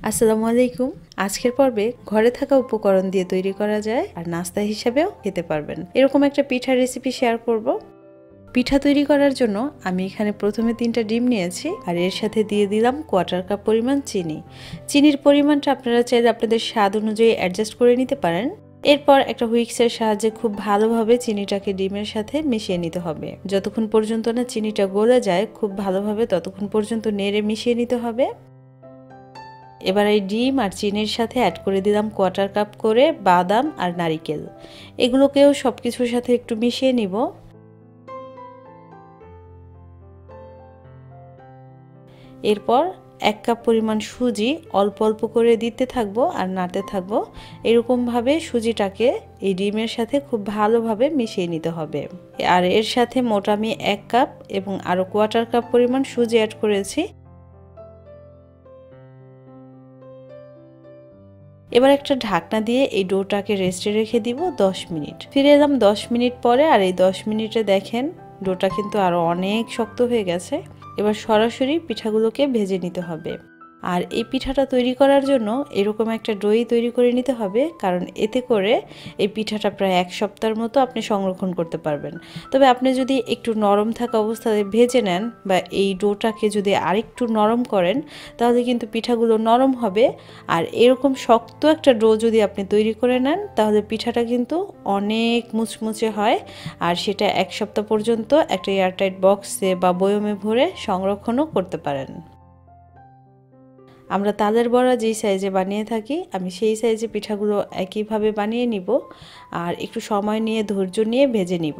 আসসালামু আলাইকুম। আজকের পর্বে ঘরে থাকা উপকরণ দিয়ে তৈরি করা যায় আর নাস্তা হিসেবেও খেতে পারবেন এরকম একটা পিঠার রেসিপি শেয়ার করব। পিঠা তৈরি করার জন্য আমি এখানে প্রথমে 3টা ডিম নিয়েছি আর এর সাথে দিয়ে দিলাম 1/4 কাপ পরিমাণ চিনি। চিনির পরিমাণটা আপনারা চাইলে আপনাদের স্বাদ অনুযায়ী অ্যাডজাস্ট করে নিতে পারেন। এরপর একটা হুইক্সের সাহায্যে খুব ভালোভাবে চিনিটাকে ডিমের সাথে মিশিয়ে নিতে হবে। যতক্ষণ পর্যন্ত না চিনিটা গলে যায় খুব ভালোভাবে ততক্ষণ পর্যন্ত নেড়ে মিশিয়ে নিতে হবে। এবার এই ডিম আর চিনির সাথে অ্যাড করে দিলাম 1/4 কাপ করে বাদাম আর নারিকেল। এগুলোকেও সব কিছুর সাথে একটু মিশিয়ে নিব। এরপর 1 কাপ পরিমাণ সুজি অল্প অল্প করে দিতে থাকবো আর নাড়তে থাকবো। এরকমভাবে সুজিটাকে এই ডিমের সাথে খুব ভালোভাবে মিশিয়ে নিতে হবে। আর এর সাথে মোট আমি 1 কাপ এবং আরও 1/4 কাপ পরিমাণ সুজি অ্যাড করেছি। এবার একটা ঢাকনা দিয়ে এই ডোটাকে রেস্টে রেখে দিব 10 মিনিট। ফিরে এলাম 10 মিনিট পরে আর এই 10 মিনিটে দেখেন ডোটা কিন্তু আরও অনেক শক্ত হয়ে গেছে। এবার সরাসরি পিঠাগুলোকে ভেজে নিতে হবে। আর এই পিঠাটা তৈরি করার জন্য এরকম একটা ডোই তৈরি করে নিতে হবে, কারণ এতে করে এই পিঠাটা প্রায় 1 সপ্তাহের মতো আপনি সংরক্ষণ করতে পারবেন। তবে আপনি যদি একটু নরম থাকা অবস্থায় ভেজে নেন বা এই ডোটাকে যদি আরেকটু নরম করেন তাহলে কিন্তু পিঠাগুলো নরম হবে। আর এরকম শক্ত একটা ডো যদি আপনি তৈরি করে নেন তাহলে পিঠাটা কিন্তু অনেক মুচমুচে হয় আর সেটা 1 সপ্তাহ পর্যন্ত একটা এয়ারটাইট বক্সে বা বয়মে ভরে সংরক্ষণও করতে পারেন। আমরা তালের বড়া যেই সাইজে বানিয়ে থাকি আমি সেই সাইজে পিঠাগুলো একইভাবে বানিয়ে নিব আর একটু সময় নিয়ে ধৈর্য নিয়ে ভেজে নিব।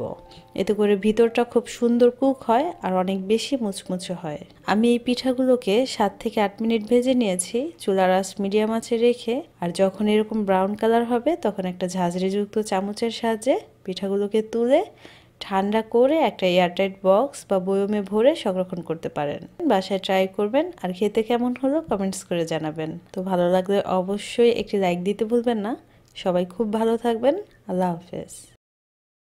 এতে করে ভিতরটা খুব সুন্দর কুক হয় আর অনেক বেশি মুচমুচে হয়। আমি এই পিঠাগুলোকে 7 থেকে 8 মিনিট ভেজে নিয়েছি চুলার আঁচ মিডিয়াম আঁচে রেখে। আর যখন এরকম ব্রাউন কালার হবে তখন একটা ঝাঁঝরিযুক্ত চামচের সাহায্যে পিঠাগুলোকে তুলে ঠান্ডা করে একটা এয়ারটাইট বক্স বা বয়মে ভরে সংরক্ষণ করতে পারেন। বাসায় ট্রাই করবেন আর খেতে কেমন হলো কমেন্টস করে জানাবেন। তো ভালো লাগলে অবশ্যই একটি লাইক দিতে ভুলবেন না। সবাই খুব ভালো থাকবেন। আল্লাহ হাফেজ।